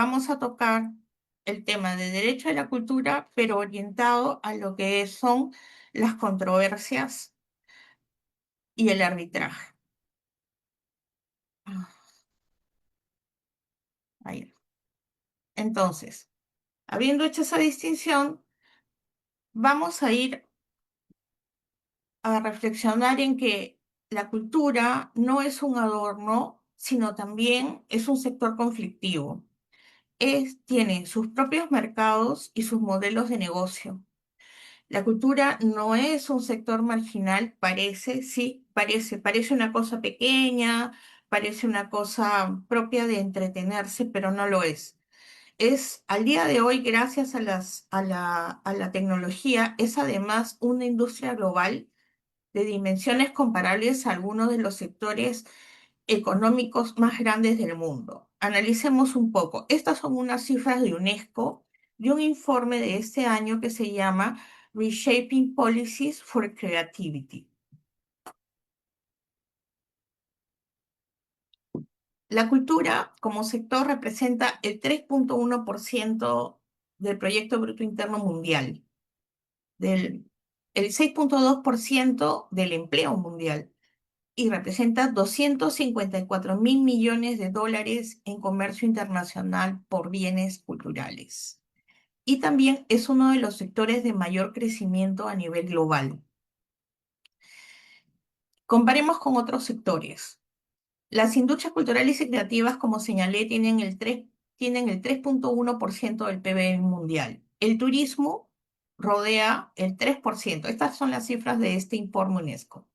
vamos a tocar el tema de derecho de la cultura, pero orientado a lo que son las controversias y el arbitraje. Ah, ahí. Entonces, habiendo hecho esa distinción, vamos a ir a reflexionar en que la cultura no es un adorno, sino también es un sector conflictivo. Tiene sus propios mercados y sus modelos de negocio. La cultura no es un sector marginal, parece, sí, parece una cosa pequeña, parece una cosa propia de entretenerse, pero no lo es. Es, al día de hoy, gracias a la tecnología, es además una industria global de dimensiones comparables a algunos de los sectores económicos más grandes del mundo. Analicemos un poco. Estas son unas cifras de UNESCO de un informe de este año que se llama Reshaping Policies for Creativity. La cultura como sector representa el 3,1% del Producto Bruto Interno Mundial, el 6,2% del empleo mundial y representa 254 mil millones de dólares en comercio internacional por bienes culturales. Y también es uno de los sectores de mayor crecimiento a nivel global. Comparemos con otros sectores. Las industrias culturales y creativas, como señalé, tienen el 3,1% del PBI mundial. El turismo rodea el 3%. Estas son las cifras de este informe UNESCO.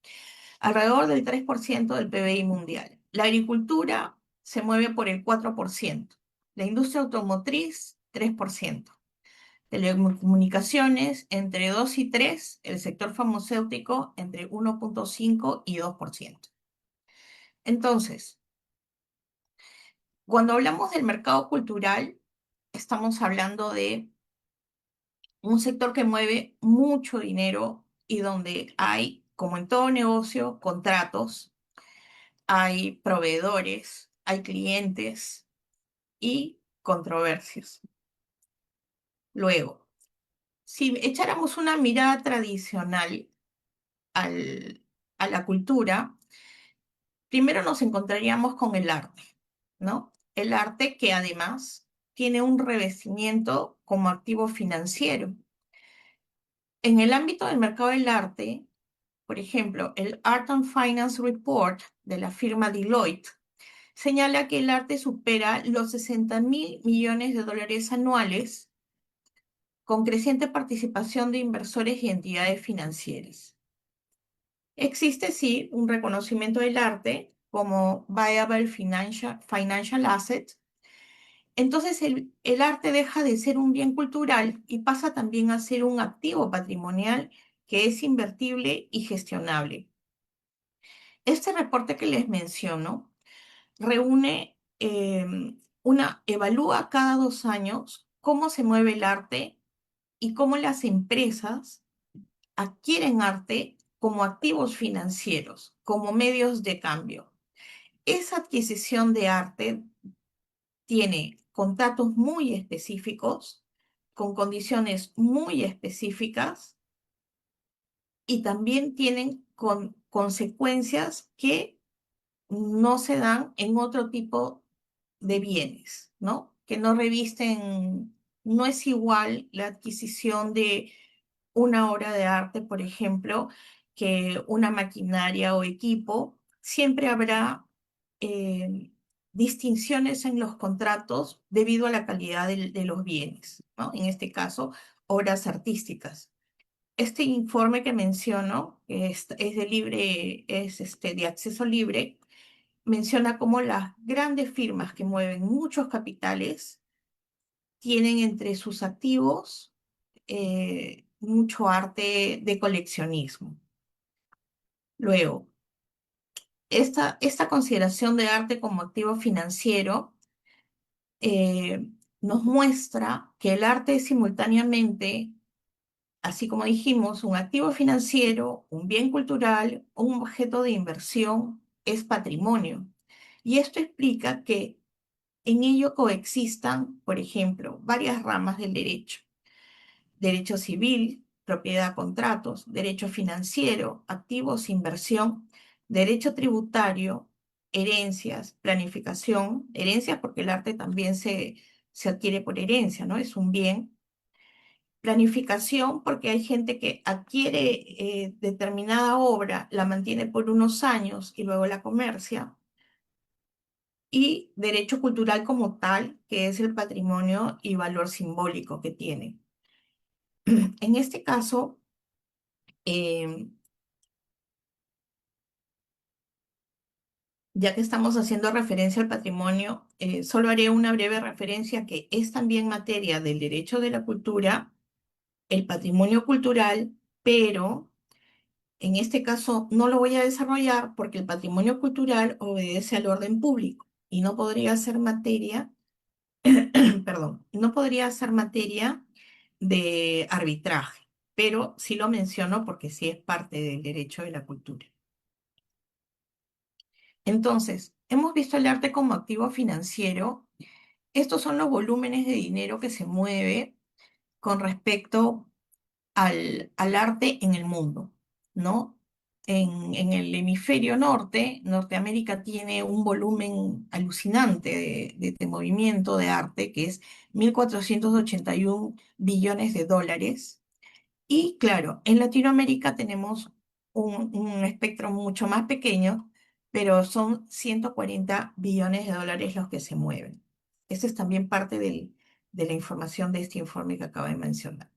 Alrededor del 3% del PBI mundial. La agricultura se mueve por el 4%. La industria automotriz, 3%. Telecomunicaciones, entre 2 y 3. El sector farmacéutico, entre 1,5 y 2%. Entonces, cuando hablamos del mercado cultural, estamos hablando de un sector que mueve mucho dinero y donde hay, como en todo negocio, contratos, hay proveedores, hay clientes y controversias. Luego, si echáramos una mirada tradicional al- a la cultura, primero nos encontraríamos con el arte, ¿no? El arte que además tiene un revestimiento como activo financiero. En el ámbito del mercado del arte, por ejemplo, el Art and Finance Report de la firma Deloitte señala que el arte supera los 60 mil millones de dólares anuales con creciente participación de inversores y entidades financieras. Existe, sí, un reconocimiento del arte como viable financial asset. Entonces, el arte deja de ser un bien cultural y pasa también a ser un activo patrimonial que es invertible y gestionable. Este reporte que les menciono reúne, evalúa cada 2 años cómo se mueve el arte y cómo las empresas adquieren arte como activos financieros, como medios de cambio. Esa adquisición de arte tiene contratos muy específicos, con condiciones muy específicas y también tienen consecuencias que no se dan en otro tipo de bienes, ¿no? Que no revisten, no es igual la adquisición de una obra de arte, por ejemplo, que una maquinaria o equipo. Siempre habrá eh, distinciones en los contratos debido a la calidad de los bienes, ¿no? En este caso, obras artísticas. Este informe que menciono, que es de libre, de acceso libre, menciona cómo las grandes firmas que mueven muchos capitales tienen entre sus activos mucho arte de coleccionismo. Luego, esta consideración de arte como activo financiero eh, nos muestra que el arte es simultáneamente, así como dijimos, un activo financiero, un bien cultural, un objeto de inversión, es patrimonio. Y esto explica que en ello coexistan, por ejemplo, varias ramas del derecho: derecho civil, propiedad, contratos, derecho financiero, activos, inversión, derecho tributario, herencias, planificación, herencias porque el arte también se adquiere por herencia, ¿no? Es un bien. Planificación porque hay gente que adquiere determinada obra, la mantiene por unos años y luego la comercia. Y derecho cultural como tal, que es el patrimonio y valor simbólico que tiene. En este caso, eh, ya que estamos haciendo referencia al patrimonio, solo haré una breve referencia que es también materia del derecho de la cultura, el patrimonio cultural, pero en este caso no lo voy a desarrollar porque el patrimonio cultural obedece al orden público y no podría ser materia, perdón, no podría ser materia de arbitraje, pero sí lo menciono porque sí es parte del derecho de la cultura. Entonces, hemos visto el arte como activo financiero. Estos son los volúmenes de dinero que se mueve con respecto al arte en el mundo, ¿no? En el hemisferio norte, Norteamérica tiene un volumen alucinante de movimiento de arte, que es 1.481 billones de dólares. Y claro, en Latinoamérica tenemos un espectro mucho más pequeño, pero son 140 billones de dólares los que se mueven. Esa es también parte de la información de este informe que acabo de mencionar.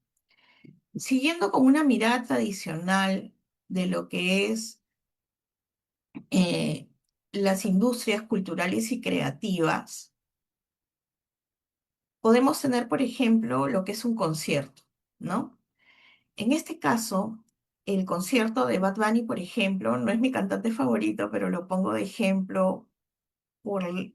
Siguiendo con una mirada tradicional de lo que es eh, las industrias culturales y creativas, podemos tener, por ejemplo, lo que es un concierto, ¿no? En este caso, el concierto de Bad Bunny, por ejemplo, no es mi cantante favorito, pero lo pongo de ejemplo por el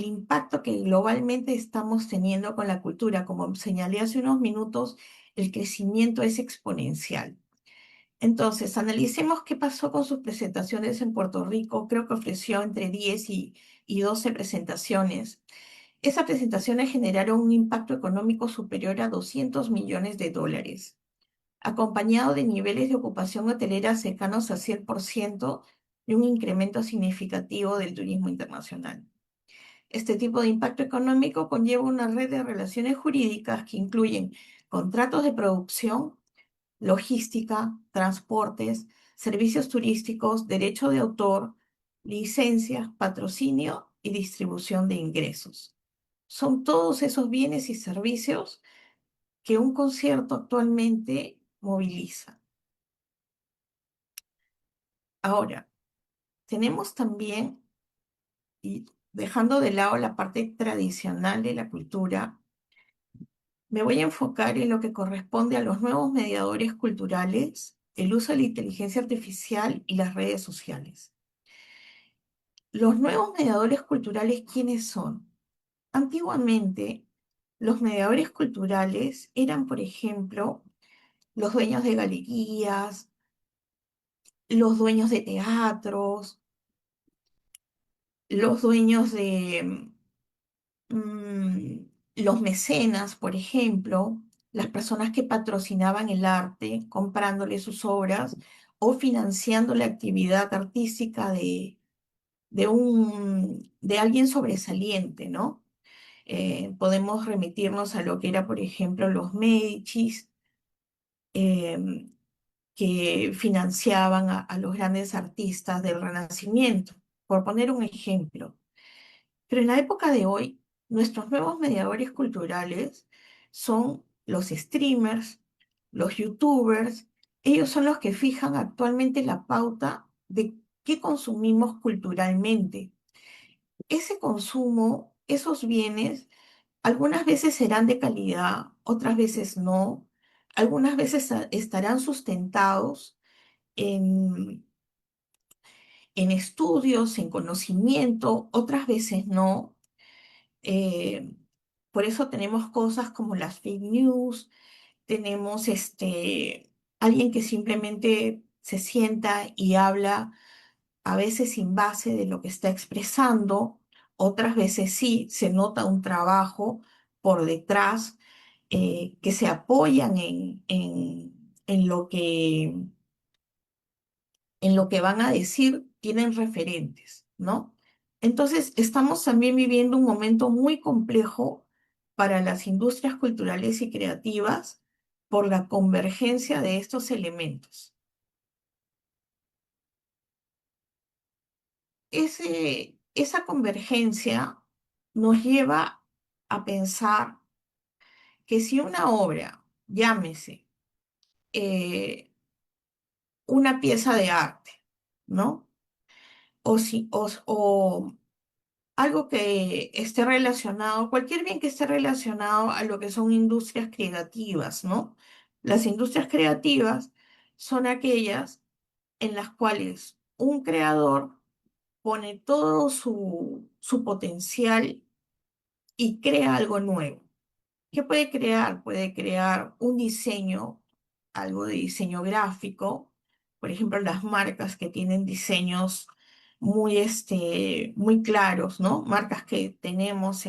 impacto que globalmente estamos teniendo con la cultura. Como señalé hace unos minutos, el crecimiento es exponencial. Entonces, analicemos qué pasó con sus presentaciones en Puerto Rico. Creo que ofreció entre 10 y 12 presentaciones. Esas presentaciones generaron un impacto económico superior a 200 millones de dólares, acompañado de niveles de ocupación hotelera cercanos al 100% y un incremento significativo del turismo internacional. Este tipo de impacto económico conlleva una red de relaciones jurídicas que incluyen contratos de producción, logística, transportes, servicios turísticos, derecho de autor, licencias, patrocinio y distribución de ingresos. Son todos esos bienes y servicios que un concierto actualmente moviliza. Ahora, tenemos también, y dejando de lado la parte tradicional de la cultura, me voy a enfocar en lo que corresponde a los nuevos mediadores culturales, el uso de la inteligencia artificial y las redes sociales. Los nuevos mediadores culturales, ¿quiénes son? Antiguamente, los mediadores culturales eran, por ejemplo, los dueños de galerías, los dueños de teatros, los dueños de mm, los mecenas, por ejemplo, las personas que patrocinaban el arte, comprándole sus obras o financiando la actividad artística de alguien sobresaliente, ¿no? Podemos remitirnos a lo que era, por ejemplo, los Médicis, eh, que financiaban a los grandes artistas del Renacimiento, por poner un ejemplo. Pero en la época de hoy, nuestros nuevos mediadores culturales son los streamers, los youtubers. Ellos son los que fijan actualmente la pauta de qué consumimos culturalmente. Ese consumo, esos bienes, algunas veces serán de calidad, otras veces no. Algunas veces estarán sustentados en, en estudios, en conocimiento, otras veces no. Eh, por eso tenemos cosas como las fake news, tenemos alguien que simplemente se sienta y habla a veces sin base de lo que está expresando, Otras veces sí se nota un trabajo por detrás, que se apoyan en lo que van a decir, tienen referentes, ¿no? Entonces, estamos también viviendo un momento muy complejo para las industrias culturales y creativas por la convergencia de estos elementos. Esa convergencia nos lleva a pensar que si una obra, llámese, eh, una pieza de arte, ¿no? O algo que esté relacionado, cualquier bien que esté relacionado a lo que son industrias creativas, ¿no? Las industrias creativas son aquellas en las cuales un creador pone todo su potencial y crea algo nuevo. ¿Qué puede crear? Puede crear un diseño, algo de diseño gráfico, por ejemplo, las marcas que tienen diseños muy claros, ¿no? Marcas que tenemos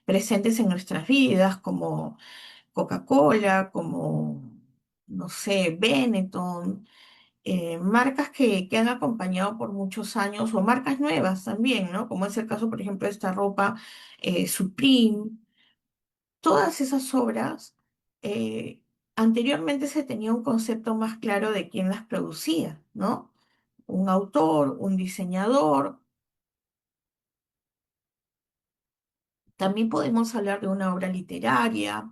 presentes en nuestras vidas, como Coca-Cola, como, no sé, Benetton, marcas que han acompañado por muchos años, o marcas nuevas también, ¿no? Como es el caso, por ejemplo, de esta ropa Supreme. Todas esas obras, eh, anteriormente se tenía un concepto más claro de quién las producía, ¿no? Un autor, un diseñador. También podemos hablar de una obra literaria,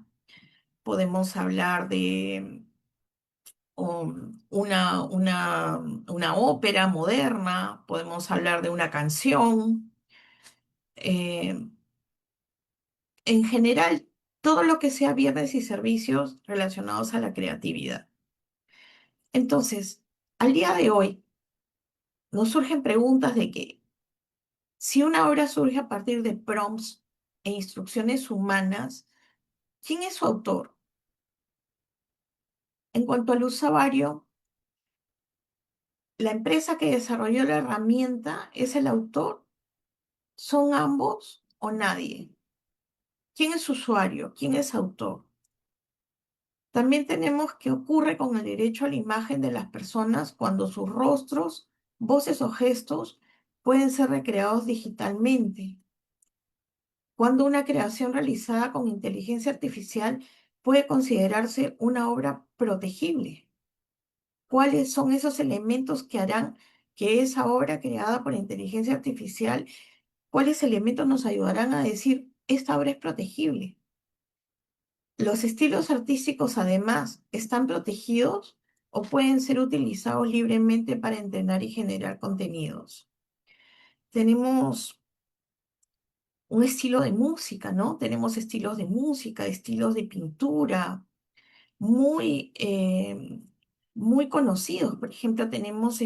podemos hablar de una ópera moderna, podemos hablar de una canción. eh, en general, todo lo que sea bienes y servicios relacionados a la creatividad. Entonces, al día de hoy, nos surgen preguntas de que si una obra surge a partir de prompts e instrucciones humanas, ¿quién es su autor? En cuanto al usuario, ¿la empresa que desarrolló la herramienta es el autor? ¿Son ambos o nadie? ¿Quién es usuario? ¿Quién es autor? También tenemos qué ocurre con el derecho a la imagen de las personas cuando sus rostros, voces o gestos pueden ser recreados digitalmente. Cuando una creación realizada con inteligencia artificial puede considerarse una obra protegible. ¿Cuáles son esos elementos que harán que esa obra creada por inteligencia artificial, cuáles elementos nos ayudarán a decir, esta obra es protegible? ¿Los estilos artísticos además están protegidos o pueden ser utilizados libremente para entrenar y generar contenidos? Tenemos un estilo de música, ¿no? Tenemos estilos de música, estilos de pintura muy, muy conocidos. Por ejemplo, tenemos a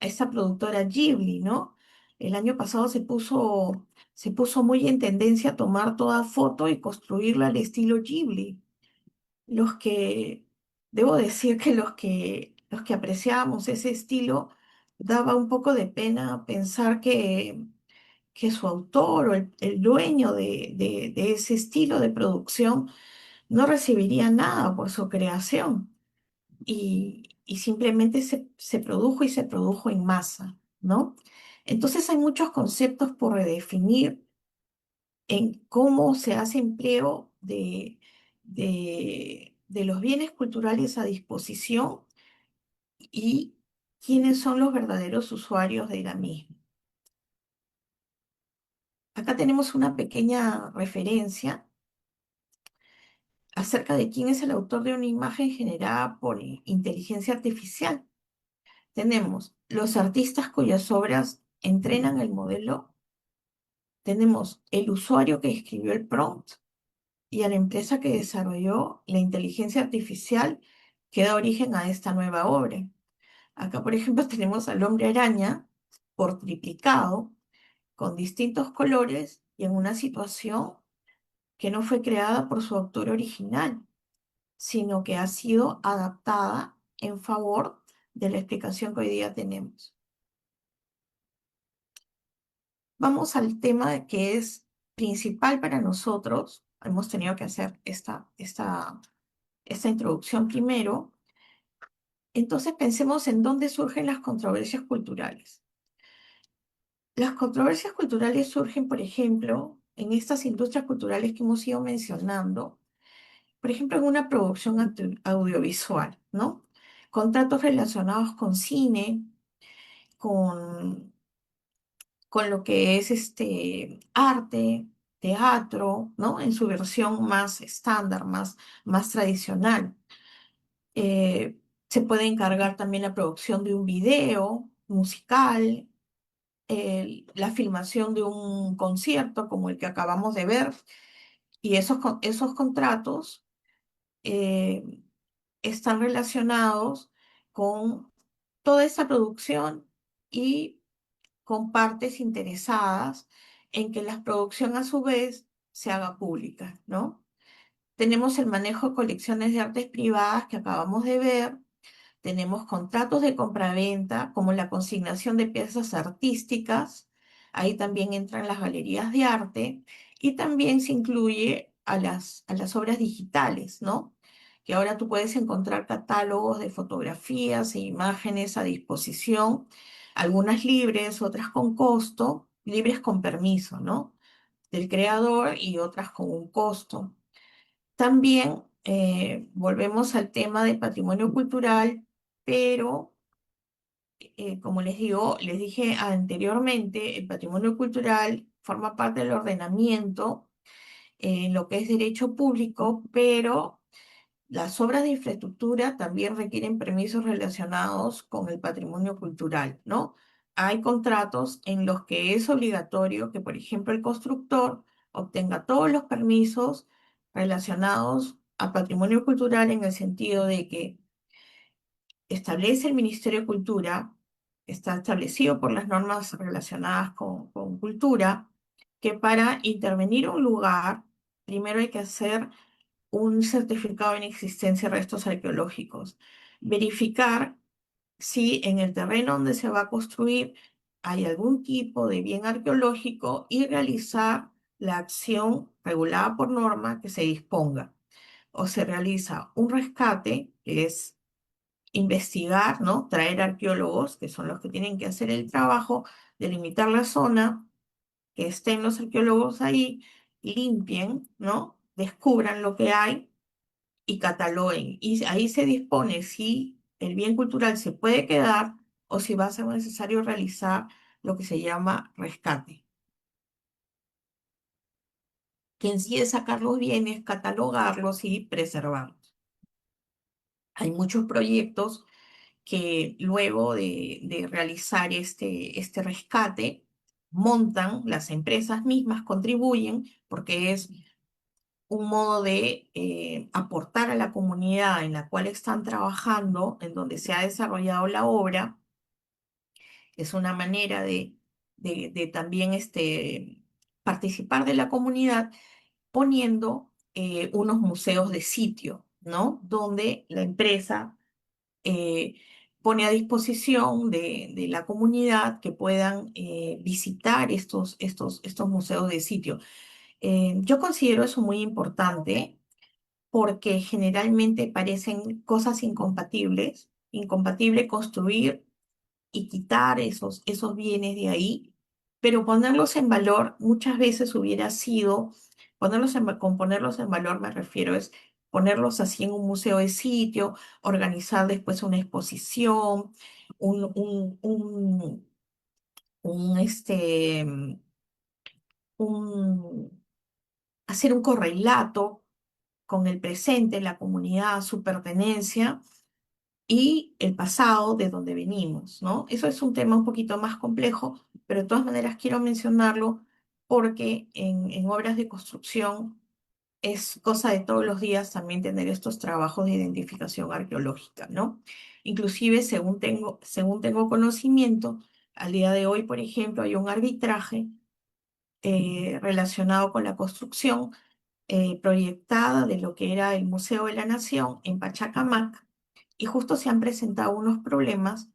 esta productora Ghibli, ¿no? El año pasado se puso muy en tendencia a tomar toda foto y construirla al estilo Ghibli. Los que, Debo decir que los que apreciábamos ese estilo, daba un poco de pena pensar que su autor o el dueño de ese estilo de producción no recibiría nada por su creación y simplemente se produjo y se produjo en masa, ¿no? Entonces hay muchos conceptos por redefinir en cómo se hace empleo de los bienes culturales a disposición y quiénes son los verdaderos usuarios de la misma. Acá tenemos una pequeña referencia acerca de quién es el autor de una imagen generada por inteligencia artificial. Tenemos los artistas cuyas obras entrenan el modelo, tenemos el usuario que escribió el prompt y a la empresa que desarrolló la inteligencia artificial que da origen a esta nueva obra. Acá, por ejemplo, tenemos al hombre araña por triplicado, con distintos colores y en una situación que no fue creada por su autor original, sino que ha sido adaptada en favor de la explicación que hoy día tenemos. vamos al tema que es principal para nosotros. Hemos tenido que hacer esta introducción primero. Entonces pensemos en dónde surgen las controversias culturales. Las controversias culturales surgen, por ejemplo, en estas industrias culturales que hemos ido mencionando, por ejemplo, en una producción audiovisual, ¿no? Contratos relacionados con cine, con, con lo que es arte, teatro, ¿no? En su versión más estándar, más tradicional. Eh, Se puede encargar también la producción de un video musical, la filmación de un concierto como el que acabamos de ver, y esos contratos eh, están relacionados con toda esa producción y con partes interesadas en que la producción a su vez se haga pública, ¿no? Tenemos el manejo de colecciones de artes privadas que acabamos de ver. Tenemos contratos de compraventa, como la consignación de piezas artísticas. Ahí también entran las galerías de arte y también se incluye a las obras digitales, ¿no? Que ahora tú puedes encontrar catálogos de fotografías e imágenes a disposición, algunas libres, otras con costo, libres con permiso, ¿no? Del creador y otras con un costo. También volvemos al tema del patrimonio cultural, pero como les dije anteriormente, el patrimonio cultural forma parte del ordenamiento en lo que es derecho público, pero las obras de infraestructura también requieren permisos relacionados con el patrimonio cultural, ¿no? Hay contratos en los que es obligatorio que, por ejemplo, el constructor obtenga todos los permisos relacionados al patrimonio cultural en el sentido de que establece el Ministerio de Cultura, está establecido por las normas relacionadas con cultura, que para intervenir en un lugar, primero hay que hacer un certificado de inexistencia de restos arqueológicos, verificar si en el terreno donde se va a construir hay algún tipo de bien arqueológico y realizar la acción regulada por norma que se disponga. O se realiza un rescate, que es investigar, ¿no? Traer arqueólogos, que son los que tienen que hacer el trabajo, delimitar la zona, que estén los arqueólogos ahí, limpien, ¿no? Descubran lo que hay y cataloguen. Y ahí se dispone si el bien cultural se puede quedar o si va a ser necesario realizar lo que se llama rescate, que en sí es sacar los bienes, catalogarlos y preservarlos. Hay muchos proyectos que luego de realizar este rescate, montan, las empresas mismas contribuyen, porque es un modo de aportar a la comunidad en la cual están trabajando, en donde se ha desarrollado la obra. Es una manera de también participar de la comunidad poniendo unos museos de sitio, ¿no? Donde la empresa eh, pone a disposición de la comunidad que puedan visitar estos museos de sitio. Yo considero eso muy importante porque generalmente parecen cosas incompatibles, incompatible construir y quitar esos bienes de ahí, pero ponerlos en valor muchas veces hubiera sido, con ponerlos en valor me refiero es ponerlos así en un museo de sitio, organizar después una exposición, un, un, un, un, un- hacer un correlato con el presente, la comunidad, su pertenencia y el pasado de donde venimos, ¿no? Eso es un tema un poquito más complejo, pero de todas maneras quiero mencionarlo porque en obras de construcción es cosa de todos los días también tener estos trabajos de identificación arqueológica, ¿no? Inclusive, según tengo conocimiento, al día de hoy, por ejemplo, hay un arbitraje relacionado con la construcción proyectada de lo que era el Museo de la Nación en Pachacamac, y justo se han presentado unos problemas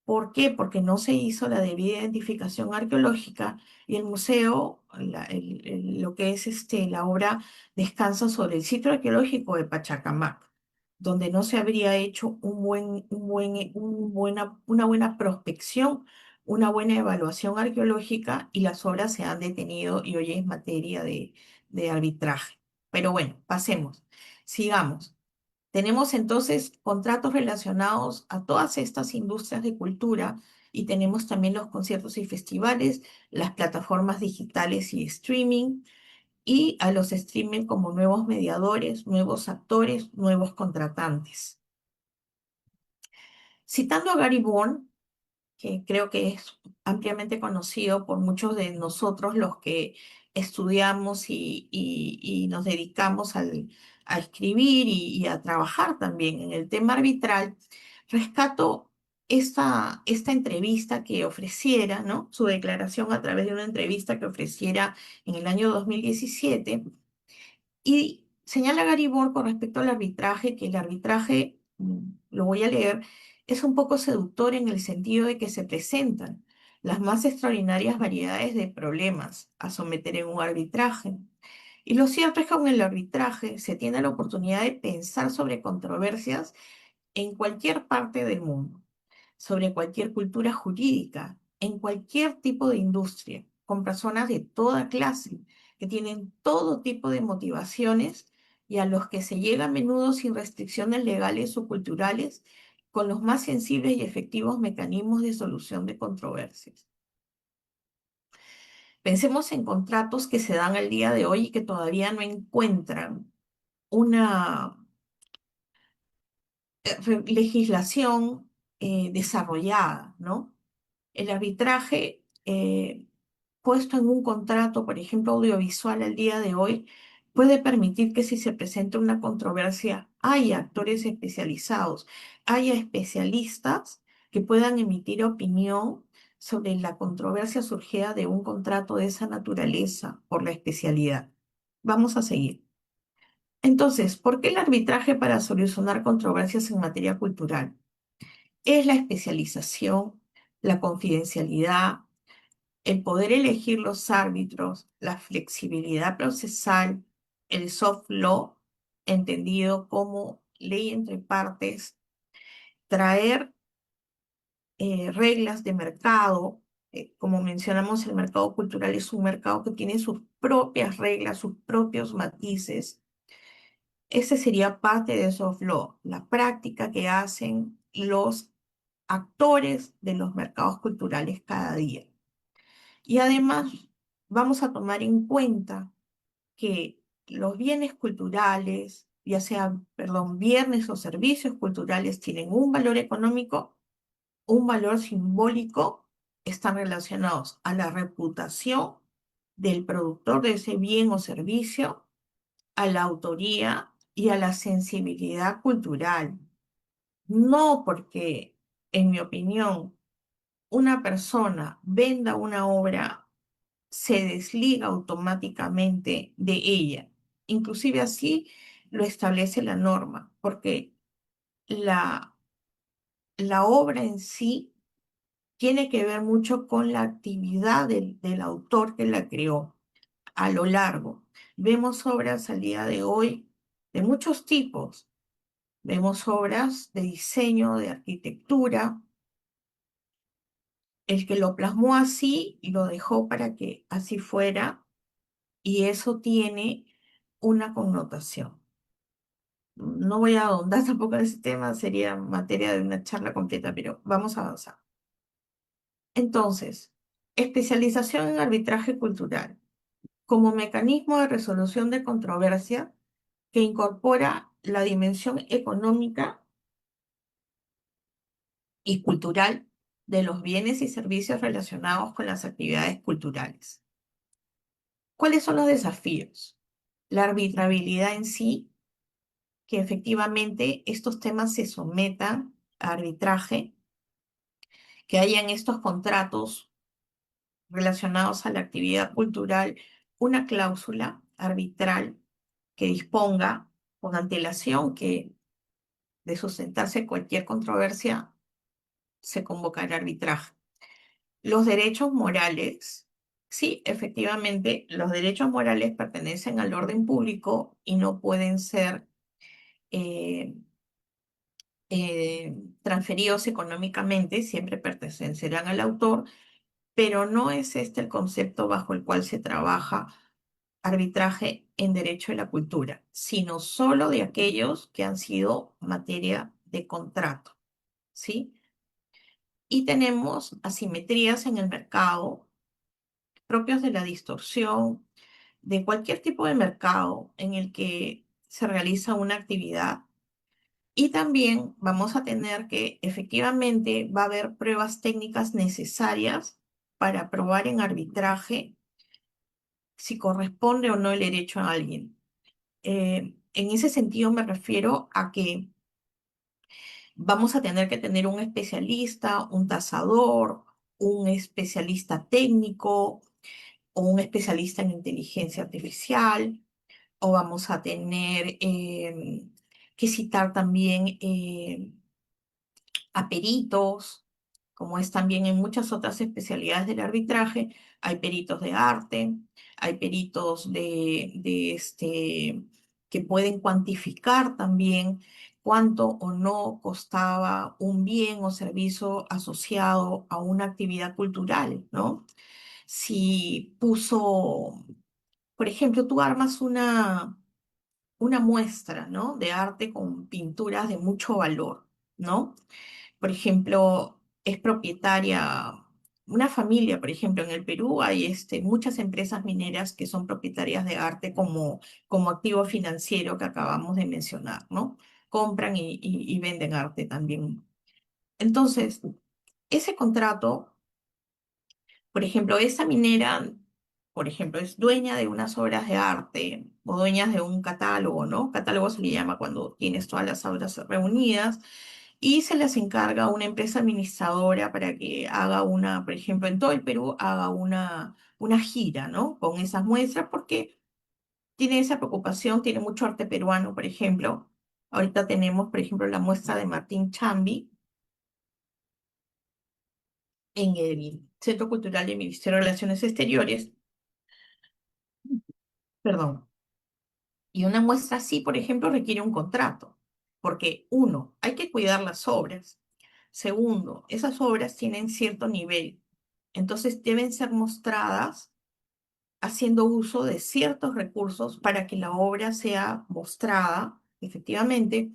¿Por qué? Porque no se hizo la debida identificación arqueológica y el museo, lo que es la obra, descansa sobre el sitio arqueológico de Pachacamac, donde no se habría hecho una buena prospección, una buena evaluación arqueológica y las obras se han detenido y hoy es materia de arbitraje. Pero bueno, pasemos, sigamos. Tenemos entonces contratos relacionados a todas estas industrias de cultura y tenemos también los conciertos y festivales, las plataformas digitales y streaming y a los streaming como nuevos mediadores, nuevos actores, nuevos contratantes. Citando a Gary Bourne, que creo que es ampliamente conocido por muchos de nosotros los que estudiamos y nos dedicamos a escribir y a trabajar también en el tema arbitral, rescato esta entrevista que ofreciera, ¿no? Su declaración a través de una entrevista que ofreciera en el año 2017 y señala Gary Borg con respecto al arbitraje, que el arbitraje, lo voy a leer, es un poco seductor en el sentido de que se presentan las más extraordinarias variedades de problemas a someter en un arbitraje. Y lo cierto es que con el arbitraje se tiene la oportunidad de pensar sobre controversias en cualquier parte del mundo, sobre cualquier cultura jurídica, en cualquier tipo de industria, con personas de toda clase, que tienen todo tipo de motivaciones y a los que se llega a menudo sin restricciones legales o culturales, con los más sensibles y efectivos mecanismos de solución de controversias. Pensemos en contratos que se dan al día de hoy y que todavía no encuentran una legislación desarrollada, ¿no? El arbitraje puesto en un contrato, por ejemplo, audiovisual al día de hoy, puede permitir que si se presenta una controversia, haya actores especializados, haya especialistas que puedan emitir opinión sobre la controversia surgida de un contrato de esa naturaleza por la especialidad. Vamos a seguir. Entonces, ¿por qué el arbitraje para solucionar controversias en materia cultural? Es la especialización, la confidencialidad, el poder elegir los árbitros, la flexibilidad procesal, el soft law, entendido como ley entre partes, traer reglas de mercado. Como mencionamos, el mercado cultural es un mercado que tiene sus propias reglas, sus propios matices. Ese sería parte de soft law, la práctica que hacen los actores de los mercados culturales cada día. Y además vamos a tomar en cuenta que los bienes culturales, ya sean, perdón, bienes o servicios culturales, tienen un valor económico, un valor simbólico, están relacionados a la reputación del productor de ese bien o servicio, a la autoría y a la sensibilidad cultural. No porque, en mi opinión, una persona venda una obra se desliga automáticamente de ella. Inclusive así lo establece la norma, porque la, la obra en sí tiene que ver mucho con la actividad del autor que la creó a lo largo. Vemos obras al día de hoy de muchos tipos. Vemos obras de diseño, de arquitectura. El que lo plasmó así lo dejó para que así fuera y eso tiene una connotación. No voy a ahondar tampoco en ese tema, sería materia de una charla completa, pero vamos a avanzar. Entonces, especialización en arbitraje cultural como mecanismo de resolución de controversia que incorpora la dimensión económica y cultural de los bienes y servicios relacionados con las actividades culturales. ¿Cuáles son los desafíos? La arbitrabilidad en sí, que efectivamente estos temas se sometan a arbitraje, que hayan estos contratos relacionados a la actividad cultural, una cláusula arbitral que disponga con antelación que de sustentarse cualquier controversia se convocará arbitraje. Los derechos morales, sí, efectivamente, los derechos morales pertenecen al orden público y no pueden ser eh, transferidos económicamente, siempre pertenecerán al autor, pero no es este el concepto bajo el cual se trabaja arbitraje en derecho de la cultura, sino solo de aquellos que han sido materia de contrato, ¿sí? Y tenemos asimetrías en el mercado propios de la distorsión de cualquier tipo de mercado en el que se realiza una actividad. Y también vamos a tener que efectivamente va a haber pruebas técnicas necesarias para probar en arbitraje si corresponde o no el derecho a alguien. En ese sentido me refiero a que vamos a tener que tener un especialista, un tasador, un especialista técnico o un especialista en inteligencia artificial, o vamos a tener que citar también a peritos, como es también en muchas otras especialidades del arbitraje. Hay peritos de arte, hay peritos que pueden cuantificar también cuánto o no costaba un bien o servicio asociado a una actividad cultural, ¿no? Si puso, por ejemplo, tú armas una muestra, ¿no? De arte con pinturas de mucho valor, ¿no? Por ejemplo, es propietaria, una familia, por ejemplo, en el Perú hay muchas empresas mineras que son propietarias de arte como activo financiero que acabamos de mencionar, ¿no? Compran y venden arte también. Entonces, ese contrato, por ejemplo, esa minera, por ejemplo, es dueña de unas obras de arte o dueña de un catálogo, ¿no? Catálogo se le llama cuando tienes todas las obras reunidas y se les encarga a una empresa administradora para que haga una, por ejemplo, en todo el Perú, haga una gira, ¿no? Con esas muestras, porque tiene esa preocupación, tiene mucho arte peruano, por ejemplo. Ahorita tenemos, por ejemplo, la muestra de Martín Chambi en el Centro Cultural del Ministerio de Relaciones Exteriores, perdón. Y una muestra así, por ejemplo, requiere un contrato, porque uno, hay que cuidar las obras. Segundo, esas obras tienen cierto nivel, entonces deben ser mostradas haciendo uso de ciertos recursos para que la obra sea mostrada efectivamente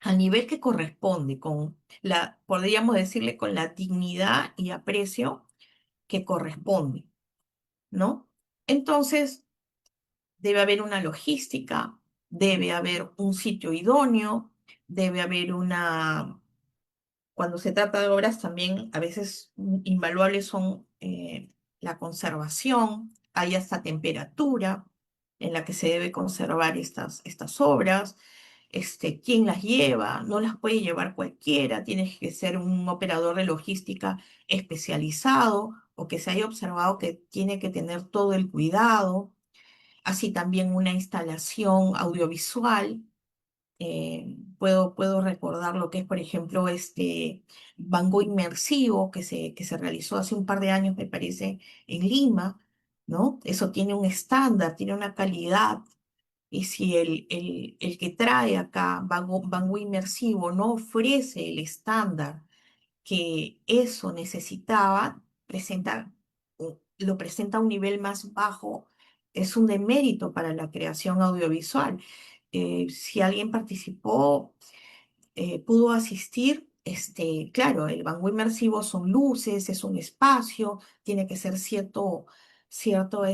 al nivel que corresponde, con la, podríamos decirle, con la dignidad y aprecio que corresponde, ¿no? Entonces, debe haber una logística, debe haber un sitio idóneo, debe haber una. Cuando se trata de obras también a veces invaluables son la conservación, hay hasta temperatura en la que se debe conservar estas obras, quién las lleva, no las puede llevar cualquiera, tiene que ser un operador de logística especializado o que se haya observado que tiene que tener todo el cuidado, así también una instalación audiovisual. Puedo recordar lo que es, por ejemplo, Van Gogh inmersivo que se realizó hace un par de años, me parece, en Lima, ¿no? Eso tiene un estándar, tiene una calidad, y si el que trae acá Van Gogh inmersivo no ofrece el estándar que eso necesitaba, lo presenta a un nivel más bajo, es un demérito para la creación audiovisual. Si alguien participó, pudo asistir, claro, el banco inmersivo son luces, es un espacio, tiene que ser cierto, cierto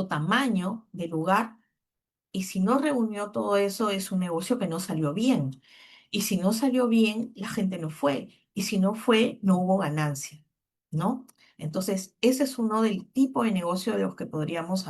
tamaño de lugar, y si no reunió todo eso, es un negocio que no salió bien. Y si no salió bien, la gente no fue. Y si no fue, no hubo ganancia, ¿no? Entonces, ese es uno del tipo de negocio de los que podríamos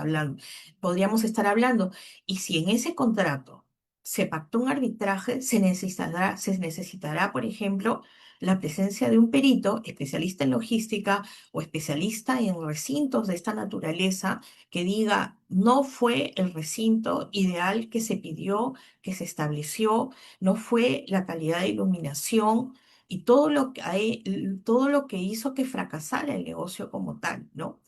estar hablando. Y si en ese contrato se pactó un arbitraje, se necesitará, por ejemplo, la presencia de un perito, especialista en logística o especialista en recintos de esta naturaleza, que diga, no fue el recinto ideal que se pidió, que se estableció, no fue la calidad de iluminación y todo lo que hizo que fracasara el negocio como tal, ¿no?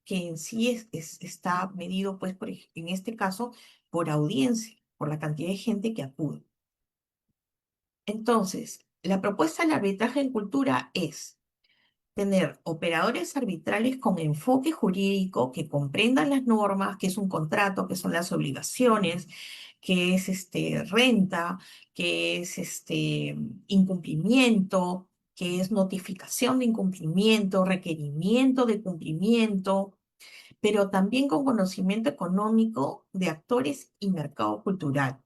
Que en sí está medido, pues, en este caso, por audiencia, por la cantidad de gente que acude. Entonces, la propuesta del arbitraje en cultura es tener operadores arbitrales con enfoque jurídico que comprendan las normas, qué es un contrato, qué son las obligaciones, qué es renta, qué es incumplimiento, qué es notificación de incumplimiento, requerimiento de cumplimiento, pero también con conocimiento económico de actores y mercado cultural.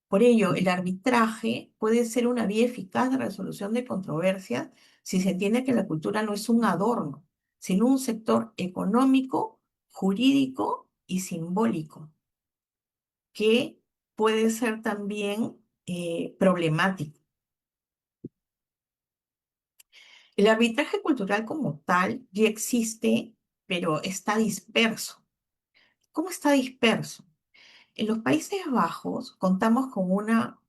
Por ello, el arbitraje puede ser una vía eficaz de resolución de controversias si se entiende que la cultura no es un adorno, sino un sector económico, jurídico y simbólico, que puede ser también problemático. El arbitraje cultural como tal ya existe, pero está disperso. ¿Cómo está disperso? En los Países Bajos contamos con una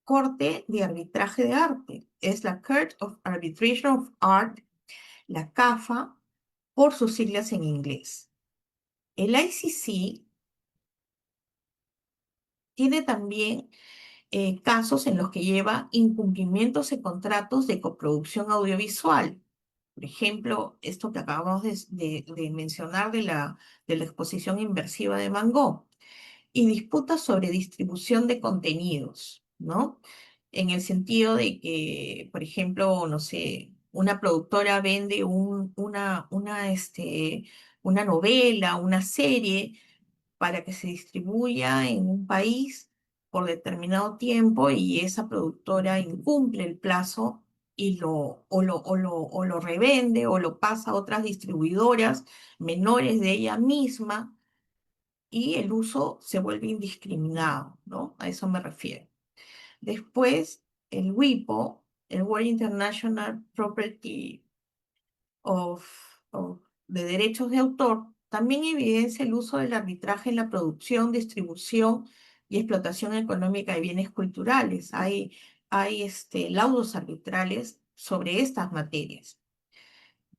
Corte de Arbitraje de Arte. Es la Court of Arbitration of Art, la CAFA, por sus siglas en inglés. El ICC tiene también casos en los que lleva incumplimientos de contratos de coproducción audiovisual. Por ejemplo, esto que acabamos de mencionar de la exposición inversiva de Van Gogh. Y disputas sobre distribución de contenidos, ¿no? En el sentido de que, por ejemplo, no sé, una productora vende una novela, una serie para que se distribuya en un país por determinado tiempo y esa productora incumple el plazo y o lo revende o lo pasa a otras distribuidoras menores de ella misma y el uso se vuelve indiscriminado, ¿no? A eso me refiero. Después, el WIPO, el World International Property of, de Derechos de Autor, también evidencia el uso del arbitraje en la producción, distribución y explotación económica de bienes culturales. Hay laudos arbitrales sobre estas materias.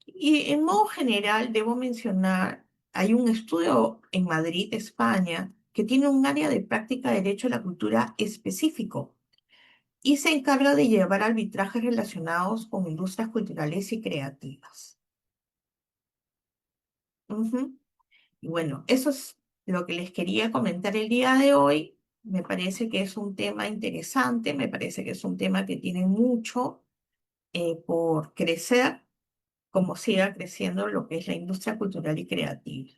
Y en modo general, debo mencionar, hay un estudio en Madrid, España, que tiene un área de práctica de derecho a la cultura específico y se encarga de llevar arbitrajes relacionados con industrias culturales y creativas. Ujú. Y bueno, eso es lo que les quería comentar el día de hoy. Me parece que es un tema interesante, me parece que es un tema que tiene mucho por crecer, como siga creciendo lo que es la industria cultural y creativa.